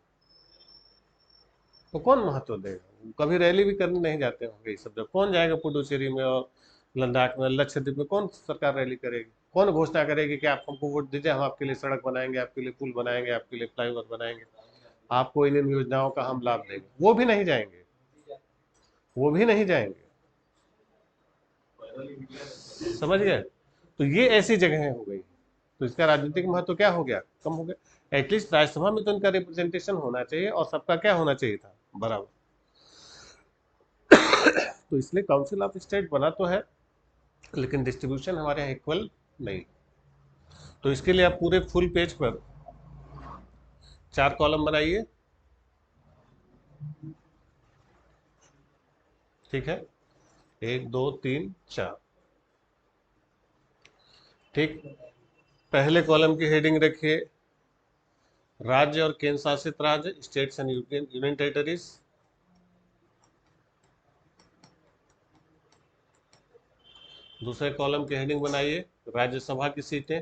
तो कौन महत्व देगा? कभी रैली भी करने नहीं जाते होंगे ये सब जगह। कौन जाएगा पुडुचेरी में और लद्दाख में, लक्षद्वीप में? कौन सरकार रैली करेगी? कौन घोषणा करेगी कि आप हमको वोट दीजिए, हम आपके लिए सड़क बनाएंगे, आपके लिए पुल बनाएंगे, आपके लिए फ्लाईओवर बनाएंगे, आपको इन योजनाओं का हम लाभ देंगे? वो भी नहीं जाएंगे, वो भी नहीं जाएंगे। समझ गए? तो ये ऐसी जगह हो गई। तो इसका राजनीतिक महत्व क्या हो गया? कम हो गया। एटलीस्ट राज्यसभा में तो इनका रिप्रेजेंटेशन होना चाहिए, और सबका क्या होना चाहिए था? बराबर। तो इसलिए काउंसिल ऑफ स्टेट बना तो है, लेकिन डिस्ट्रीब्यूशन हमारे यहाँ इक्वल नहीं। तो इसके लिए आप पूरे फुल पेज पर 4 कॉलम बनाइए। ठीक है, 1 2 3 4। ठीक। पहले कॉलम की हेडिंग रखिए राज्य और केंद्र शासित राज्य, स्टेट्स एंड यूनियन टेरिटरीज। दूसरे कॉलम की हेडिंग बनाइए राज्यसभा की सीटें,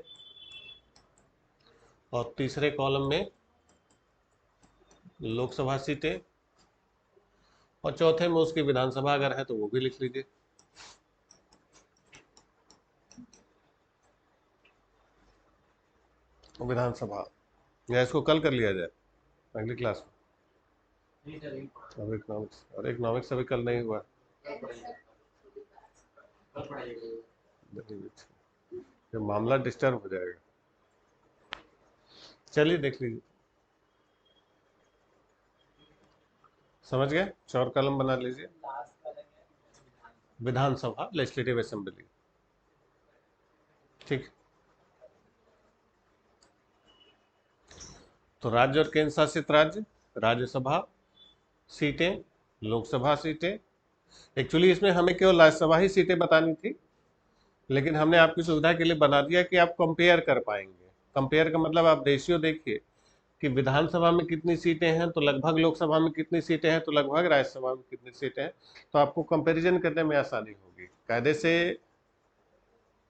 और तीसरे कॉलम में लोकसभा सीटें, और चौथे में उसकी विधानसभा अगर है तो वो भी लिख लीजिए। विधानसभा, या इसको कल कर लिया जाए अगली क्लास में। अब इकोनॉमिक्स, और इकोनॉमिक्स अभी कल नहीं हुआ, ये मामला डिस्टर्ब हो जाएगा। चलिए देख लीजिए, समझ गए? चार कॉलम बना लीजिए। विधानसभा, लेजिस्लेटिव असेंबली, ठीक। तो राज्य और केंद्र शासित राज्य, राज्यसभा सीटें, लोकसभा सीटें। एक्चुअली इसमें हमें केवल राज्यसभा ही सीटें बतानी थी, लेकिन हमने आपकी सुविधा के लिए बना दिया कि आप कंपेयर कर पाएंगे। कंपेयर का मतलब आप रेशियो देखिए कि विधानसभा में कितनी सीटें हैं तो लगभग लोकसभा में कितनी सीटें हैं तो लगभग राज्यसभा में कितनी सीटें हैं, तो आपको कंपैरिजन करने में आसानी होगी। कायदे से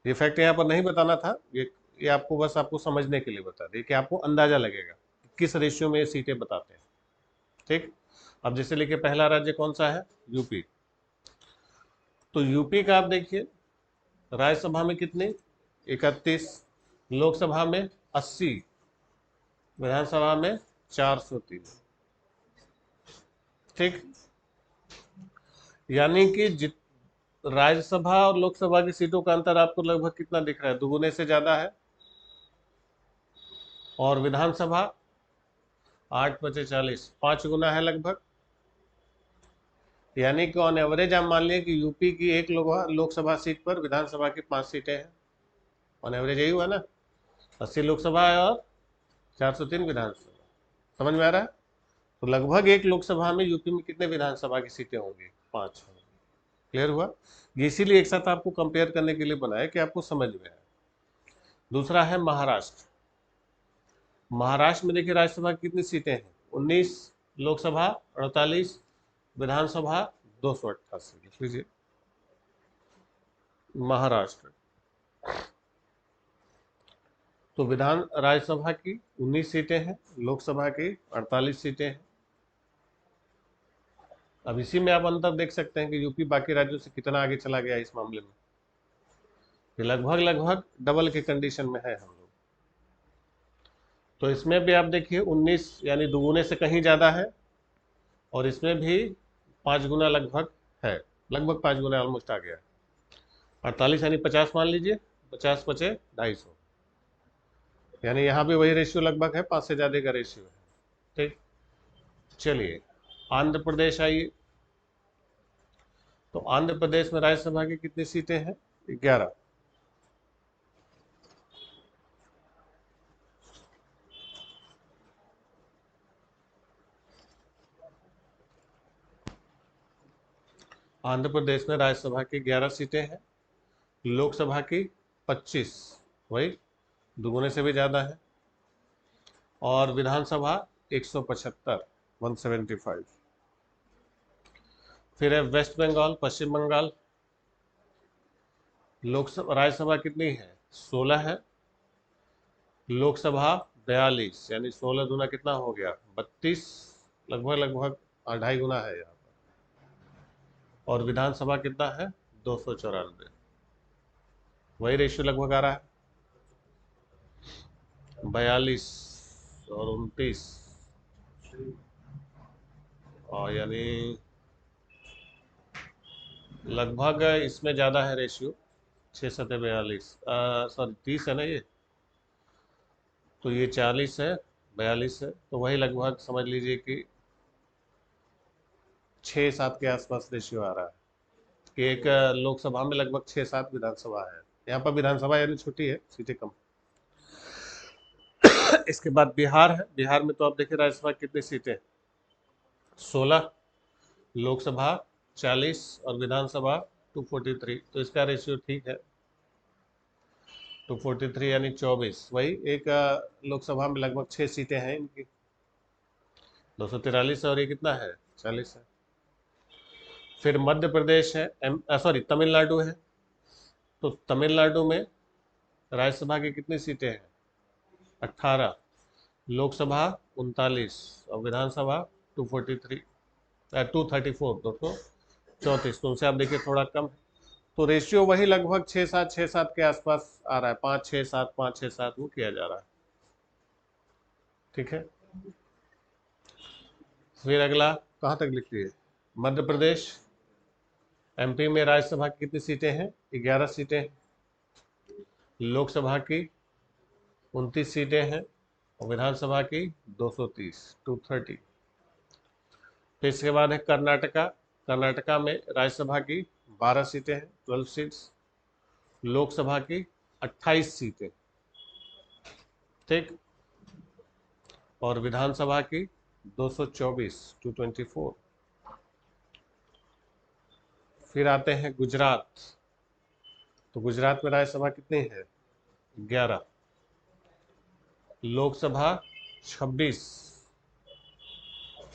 ये फैक्ट यहाँ पर नहीं बताना था, ये आपको बस आपको समझने के लिए बता दिए कि आपको अंदाजा लगेगा किस रेशियो में ये सीटें बताते हैं, ठीक। अब जैसे लिखिए पहला राज्य कौन सा है, यूपी। तो यूपी का आप देखिए राज्यसभा में कितने, 31, लोकसभा में 80, विधानसभा में 403, ठीक। यानी कि राज्यसभा और लोकसभा की सीटों का अंतर आपको लगभग कितना दिख रहा है, दुगुने से ज्यादा है। और विधानसभा 8×40, 5 गुना है लगभग। यानी कि ऑन एवरेज आप मान लिया कि यूपी की एक लोकसभा सीट पर विधानसभा की 5 सीटें हैं। ऑन एवरेज यही हुआ ना, 80 लोकसभा है और 403 विधानसभा। समझ में आ रहा है? तो लगभग एक लोकसभा में यूपी में कितने विधानसभा की सीटें होंगी, 5 होंगी। क्लियर हुआ? ये इसीलिए एक साथ आपको कंपेयर करने के लिए बनाया कि आपको समझ में आए। दूसरा है महाराष्ट्र। महाराष्ट्र में देखिए राज्यसभा की कितनी सीटें हैं, 19, लोकसभा 48, विधानसभा 288। लिख लीजिए महाराष्ट्र। तो राज्यसभा की 19 सीटें हैं, लोकसभा की 48 सीटें हैं। अब इसी में आप अंतर देख सकते हैं कि यूपी बाकी राज्यों से कितना आगे चला गया इस मामले में, कि लगभग लगभग डबल के कंडीशन में है हम लोग। तो इसमें भी आप देखिए 19 यानी दुगुने से कहीं ज़्यादा है, और इसमें भी 5 गुना लगभग है, लगभग 5 गुना ऑलमोस्ट आ गया। 48 यानी 50 मान लीजिए, 50 बचे 250, यानी यहाँ भी वही रेशियो लगभग है, 5 से ज़्यादा का रेशियो है, ठीक। चलिए आंध्र प्रदेश आइए। तो आंध्र प्रदेश में राज्यसभा की कितनी सीटें हैं, 11। आंध्र प्रदेश में राज्यसभा की 11 सीटें हैं, लोकसभा की 25, वही दुगुने से भी ज़्यादा है, और विधानसभा 175, 175। फिर है वेस्ट बंगाल, पश्चिम बंगाल। लोकसभा राज्यसभा कितनी है, 16 है, लोकसभा 42, यानी 16 गुना कितना हो गया, 32, लगभग लगभग 2.5 गुना है यहाँ पर। और विधानसभा कितना है, 294, वही रेशियो लगभग आ रहा है, 42 और 29, और यानी लगभग इसमें ज़्यादा है रेशियो, 6×7=42, सॉरी 30 है ना ये, तो ये 40 है, 42 है, तो वही लगभग समझ लीजिए कि 6-7 के आसपास रेशियो आ रहा है, कि एक लोकसभा में लगभग 6-7 विधानसभा है। यहाँ पर विधानसभा यानी छोटी है, सीटें कम। इसके बाद बिहार है। बिहार में तो आप देखिए राज्यसभा कितनी सीटें, 16, लोकसभा 40 और विधानसभा 243, तो इसका रेशियो ठीक है। 243 यानी 24, वही एक लोकसभा में लगभग 6 सीटें हैं इनकी, 243 और ये कितना है, 40 है। फिर मध्य प्रदेश है, सॉरी तमिलनाडु है। तो तमिलनाडु में राज्यसभा की कितनी सीटें हैं, 18, लोकसभा 39 और विधानसभा 243 234 234, तो उनसे आप देखिए थोड़ा कम है। तो रेशियो वही लगभग 6-7 के आसपास आ रहा है, 5-6-7 5-6-7 वो किया जा रहा है। ठीक है, फिर अगला कहाँ तक लिख लिए, मध्य प्रदेश। एमपी में राज्यसभा की कितनी सीटें हैं, 11 सीटें हैं। लोकसभा की 29 सीटें हैं और विधानसभा की 230 230। फिर इसके बाद है कर्नाटका। कर्नाटका में राज्यसभा की 12 सीटें हैं, 12 सीट्स। लोकसभा की 28 सीटें, ठीक, और विधानसभा की 224 224। फिर आते हैं गुजरात। तो गुजरात में राज्यसभा कितनी है, 11, लोकसभा 26,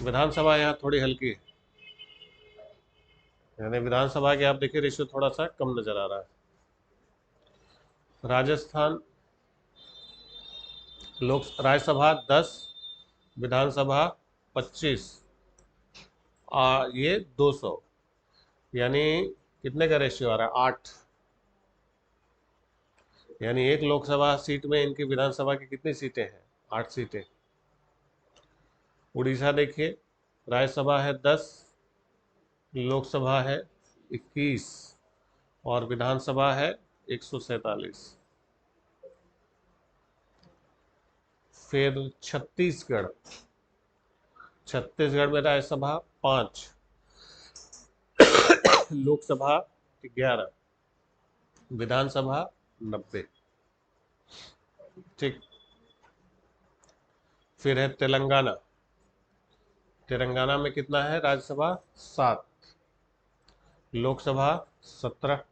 विधानसभा यहाँ थोड़ी हल्की है, यानी विधानसभा के आप देखिए रेशियो थोड़ा सा कम नजर आ रहा है। राजस्थान, राज्यसभा 10, विधानसभा 25, ये 200, यानी कितने का रेशियो आ रहा है, 8, यानी एक लोकसभा सीट में इनकी विधानसभा की कितनी सीटें हैं, 8 सीटें। उड़ीसा देखिए, राज्यसभा है 10, लोकसभा है 21 और विधानसभा है 147। फिर छत्तीसगढ़, छत्तीसगढ़ में राज्यसभा 5, लोकसभा 11, विधानसभा 90, ठीक। फिर है तेलंगाना। तेलंगाना में कितना है, राज्यसभा 7, लोकसभा 17।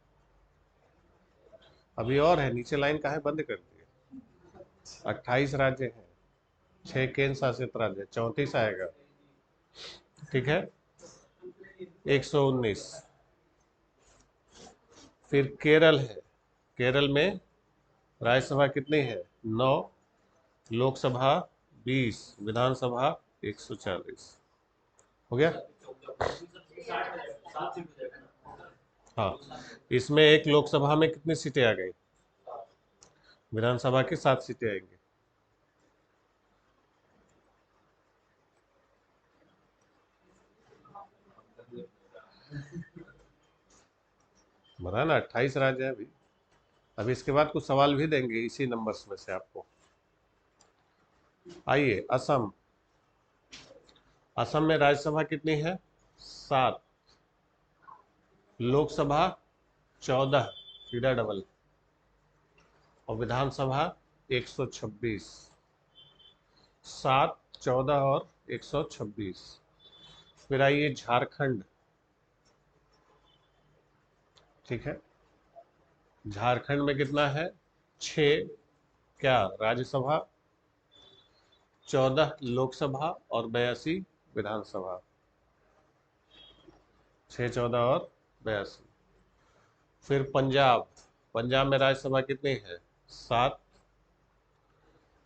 अभी और है, नीचे लाइन का है, बंद कर दिए। 28 राज्य हैं, 6 केंद्र शासित राज्य, 34 आएगा, ठीक है, 119। फिर केरल है। केरल में राज्यसभा कितनी है, 9, लोकसभा 20, विधानसभा 140। हो गया, हाँ। इसमें एक लोकसभा में कितनी सीटें आ गई, विधानसभा की 7 सीटें आएंगी। बना ना, 28 राज्य है अभी। अभी इसके बाद कुछ सवाल भी देंगे इसी नंबर्स में से आपको। आइए असम। असम में राज्यसभा कितनी है, 7, लोकसभा 14, सीधा डबल, और विधानसभा 126। 7, 14 और 126। फिर आइए झारखंड, ठीक है, झारखंड में कितना है, 6 क्या राज्यसभा, 14 लोकसभा और 82 विधानसभा, 6, 14 और 82। फिर पंजाब। पंजाब में राज्यसभा कितनी है, 7,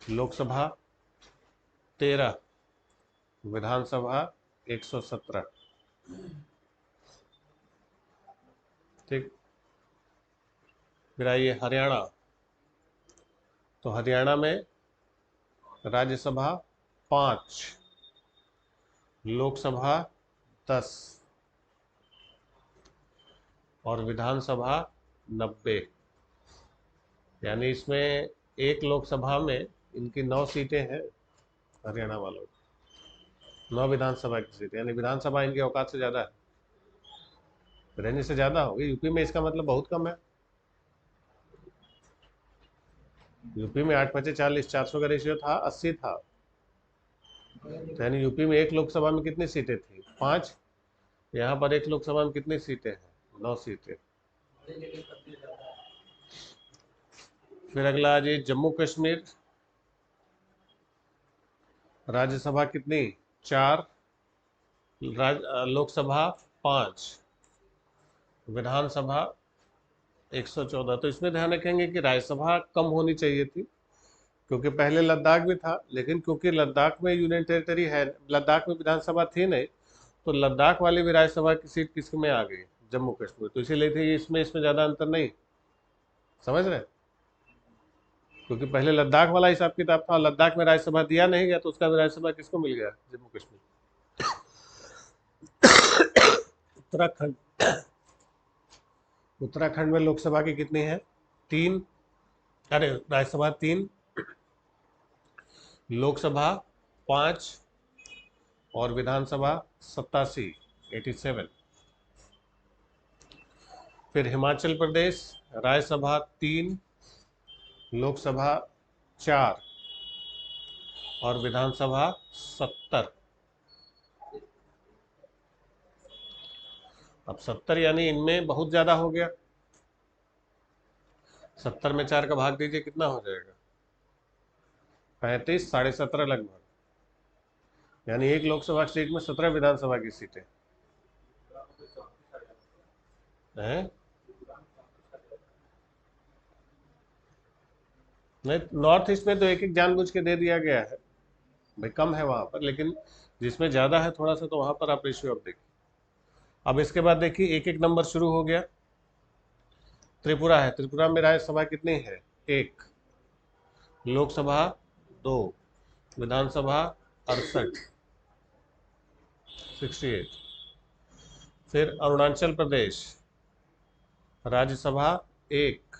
लोकसभा 13, विधानसभा 117, ठीक। फिर आइए हरियाणा। तो हरियाणा में राज्यसभा 5, लोकसभा 10 और विधानसभा 90, यानी इसमें एक लोकसभा में इनकी 9 सीटें हैं हरियाणा वालों की, 9 विधानसभा की सीटें, यानी विधानसभा इनकी औकात से ज़्यादा है, रहने से ज़्यादा होगी। यूपी में इसका मतलब बहुत कम है। यूपी में 8-5-40 400 का रेशियो था, 80 था। तो यानी यूपी में एक लोकसभा में कितनी सीटें थी, 5, यहाँ पर एक लोकसभा में कितनी सीटें हैं, 9 सीटें। फिर अगला आ जाइए जम्मू कश्मीर, राज्यसभा कितनी, 4, लोकसभा 5, विधानसभा 114। तो इसमें ध्यान रखेंगे कि राज्यसभा कम होनी चाहिए थी, क्योंकि पहले लद्दाख भी था, लेकिन क्योंकि लद्दाख में यूनियन टेरिटरी है, लद्दाख में विधानसभा थी नहीं, तो लद्दाख वाली भी राज्यसभा की सीट किस में आ गई, जम्मू कश्मीर। तो इसीलिए थे इसमें इसमें ज़्यादा अंतर नहीं, समझ रहे हैं? क्योंकि पहले लद्दाख वाला हिसाब किताब था, लद्दाख में राज्यसभा दिया नहीं गया, तो उसका भी राज्यसभा किसको मिल गया, जम्मू कश्मीर। उत्तराखंड, उत्तराखंड में लोकसभा की कितनी है, 3, अरे राज्यसभा 3, लोकसभा 5 और विधानसभा 87, 87। फिर हिमाचल प्रदेश, राज्यसभा 3, लोकसभा 4 और विधानसभा 70। अब 70 यानी इनमें बहुत ज़्यादा हो गया। 70 में 4 का भाग दीजिए, कितना हो जाएगा, 35, 17.5 लगभग। यानी एक लोकसभा सीट में 17 विधानसभा की सीटें हैं। नहीं, नॉर्थ ईस्ट में तो एक एक जानबूझ के दे दिया गया है भाई, कम है वहाँ पर, लेकिन जिसमें ज़्यादा है थोड़ा सा, तो वहाँ पर आप रेशियो अब देखिए। अब इसके बाद देखिए एक एक नंबर शुरू हो गया। त्रिपुरा है, त्रिपुरा में राज्यसभा कितनी है, 1, लोकसभा 2, विधानसभा 68, 68। फिर अरुणाचल प्रदेश, राज्यसभा 1,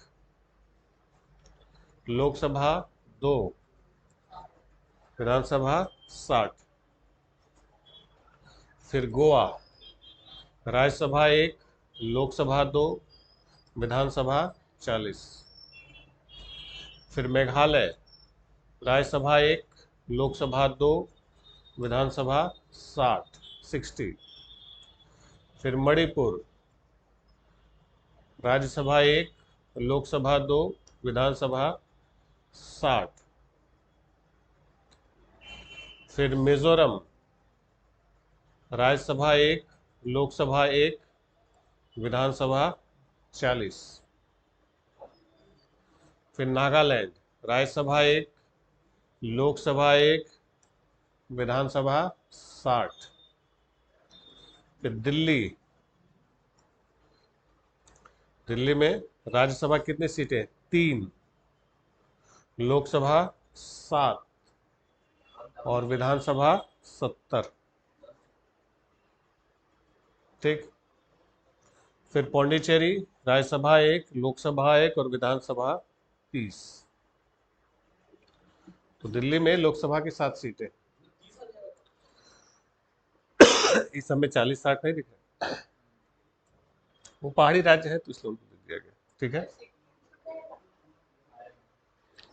लोकसभा 2, विधानसभा 60। फिर गोवा, राज्यसभा 1, लोकसभा 2, विधानसभा 40। फिर मेघालय, राज्यसभा 1, लोकसभा 2, विधानसभा 60, 60। फिर मणिपुर, राज्यसभा 1, लोकसभा 2, विधानसभा 60। फिर मिजोरम, राज्यसभा 1, लोकसभा 1, विधानसभा 40। फिर नागालैंड, राज्यसभा 1, लोकसभा 1, विधानसभा 60। फिर दिल्ली, दिल्ली में राज्यसभा कितनी सीटें, 3, लोकसभा 7 और विधानसभा 70। ठीक। फिर पौंडीचेरी, राज्यसभा 1, लोकसभा 1 और विधानसभा 30। तो दिल्ली में लोकसभा की 7 सीटें, इस सब में 40-60 नहीं दिख रहा, वो पहाड़ी राज्य है तो इसलिए उनको दिख दिया गया। ठीक है।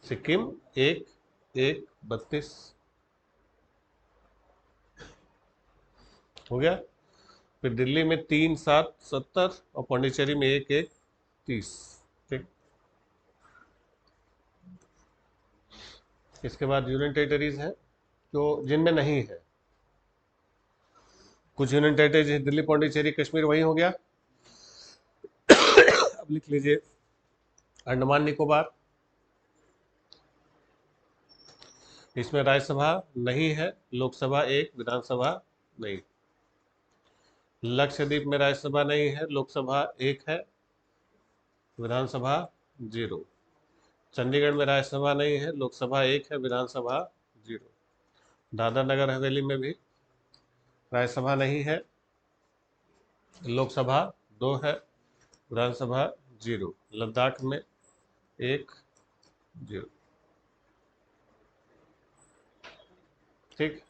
सिक्किम 1, 1, 32 हो गया। फिर दिल्ली में 3, 7, 70 और पौंडीचेरी में 1, 1, 30। ठीक। इसके बाद यूनियन टेरिटरीज हैं जो जिनमें नहीं है, कुछ यूनियन टेरिटरीज है, दिल्ली, पौंडीचेरी, कश्मीर, वही हो गया। अब लिख लीजिए अंडमान निकोबार, इसमें राज्यसभा नहीं है, लोकसभा 1, विधानसभा नहीं। लक्षद्वीप में राज्यसभा नहीं है, लोकसभा 1 है, विधानसभा 0। चंडीगढ़ में राज्यसभा नहीं है, लोकसभा 1 है, विधानसभा 0। दादरा नगर हवेली में भी राज्यसभा नहीं है, लोकसभा 2 है, विधानसभा 0। लद्दाख में 1, 0। ठीक।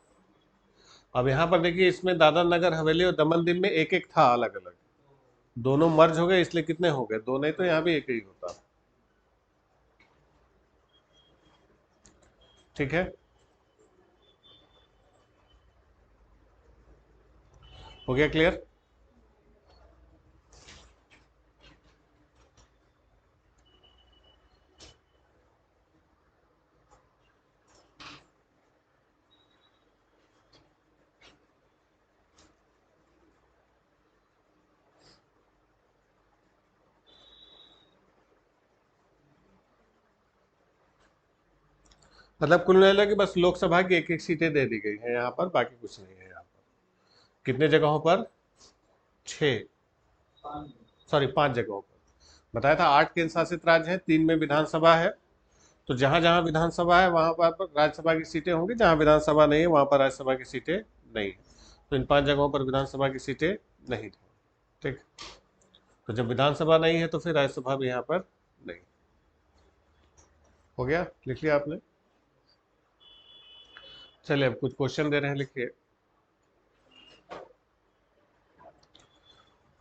अब यहाँ पर देखिए, इसमें दादरा नगर हवेली और दमन दीव में 1, 1 था अलग अलग, दोनों मर्ज हो गए, इसलिए कितने हो गए, 2 नहीं तो यहाँ भी 1 ही होता। ठीक है, हो गया क्लियर। मतलब कुल मिला कि बस लोकसभा की एक एक सीटें दे दी गई हैं यहाँ पर, बाकी कुछ नहीं है यहाँ पर। कितने जगहों पर? 6, सॉरी 5 जगहों पर। बताया था 8 केंद्र शासित राज्य हैं, 3 में विधानसभा है। तो जहां जहां विधानसभा है वहां पर राज्यसभा की सीटें होंगी, जहां विधानसभा नहीं है वहां पर राज्यसभा की सीटें नहीं है। तो इन 5 जगहों पर विधानसभा की सीटें नहीं थी। ठीक। तो जब विधानसभा नहीं है तो फिर राज्यसभा भी यहाँ पर नहीं। हो गया, लिख लिया आपने? चलिए अब कुछ क्वेश्चन दे रहे हैं, लिखिए।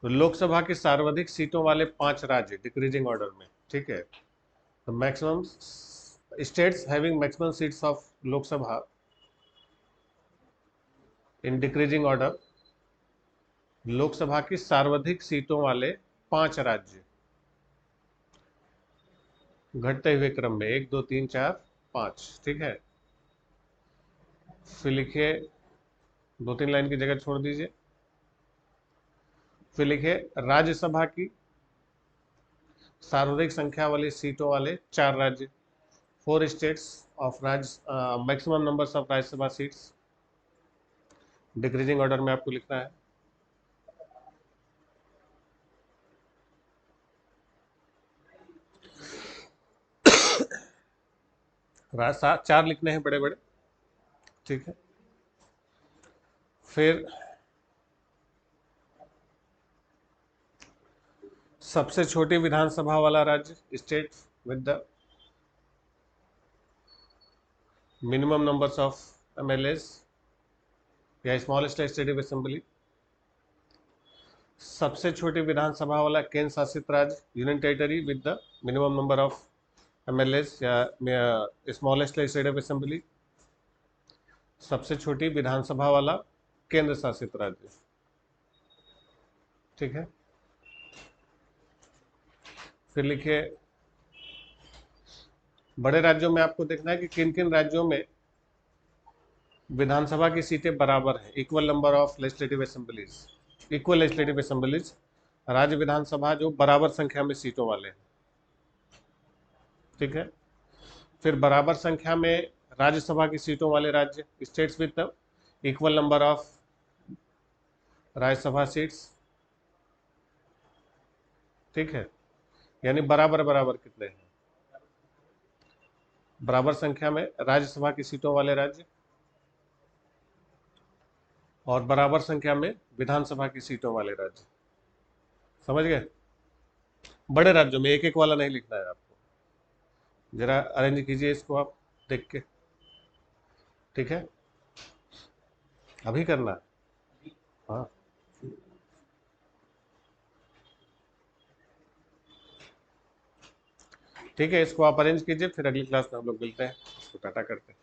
तो लोकसभा की सर्वाधिक सीटों वाले 5 राज्य डिक्रीजिंग ऑर्डर में, ठीक है। तो maximum states having maximum seats of Lok Sabha in decreasing order, Lok Sabha की सर्वाधिक सीटों वाले 5 राज्य घटते हुए क्रम में, 1 2 3 4 5, ठीक है। फिर लिखिए, 2 3 लाइन की जगह छोड़ दीजिए। फिर लिखिए राज्यसभा की सर्वाधिक संख्या वाली सीटों वाले 4 राज्य, 4 स्टेट्स ऑफ राज्य maximum numbers of Rajya Sabha seats, decreasing order में आपको लिखना है। राज 4 लिखने हैं बड़े बड़े, ठीक है। फिर सबसे छोटी विधानसभा वाला राज्य, state with the minimum numbers of MLAs या स्मॉलेस्ट लेजिस्लेटिव असेंबली। सबसे छोटी विधानसभा वाला केंद्र शासित राज्य, union territory with the minimum number of MLAs या स्मॉलेस्ट लेजिस्लेटिव असेंबली। सबसे छोटी विधानसभा वाला केंद्र शासित राज्य, ठीक है। फिर लिखिए बड़े राज्यों में आपको देखना है कि किन किन राज्यों में विधानसभा की सीटें बराबर हैं, equal number of legislative assemblies, equal legislative assemblies, राज्य विधानसभा जो बराबर संख्या में सीटों वाले हैं, ठीक है। फिर बराबर संख्या में राज्यसभा की सीटों वाले राज्य, states with equal number of Rajya Sabha seats, ठीक है। यानी बराबर बराबर कितने हैं? बराबर संख्या में राज्यसभा की सीटों वाले राज्य और बराबर संख्या में विधानसभा की सीटों वाले राज्य। समझ गए? बड़े राज्यों में एक एक वाला नहीं लिखना है आपको। जरा अरेंज कीजिए इसको आप देख के, ठीक है। अभी करना है? हाँ, ठीक है। इसको आप अरेंज कीजिए, फिर अगली क्लास में हम लोग मिलते हैं, इसको टाटा करते हैं।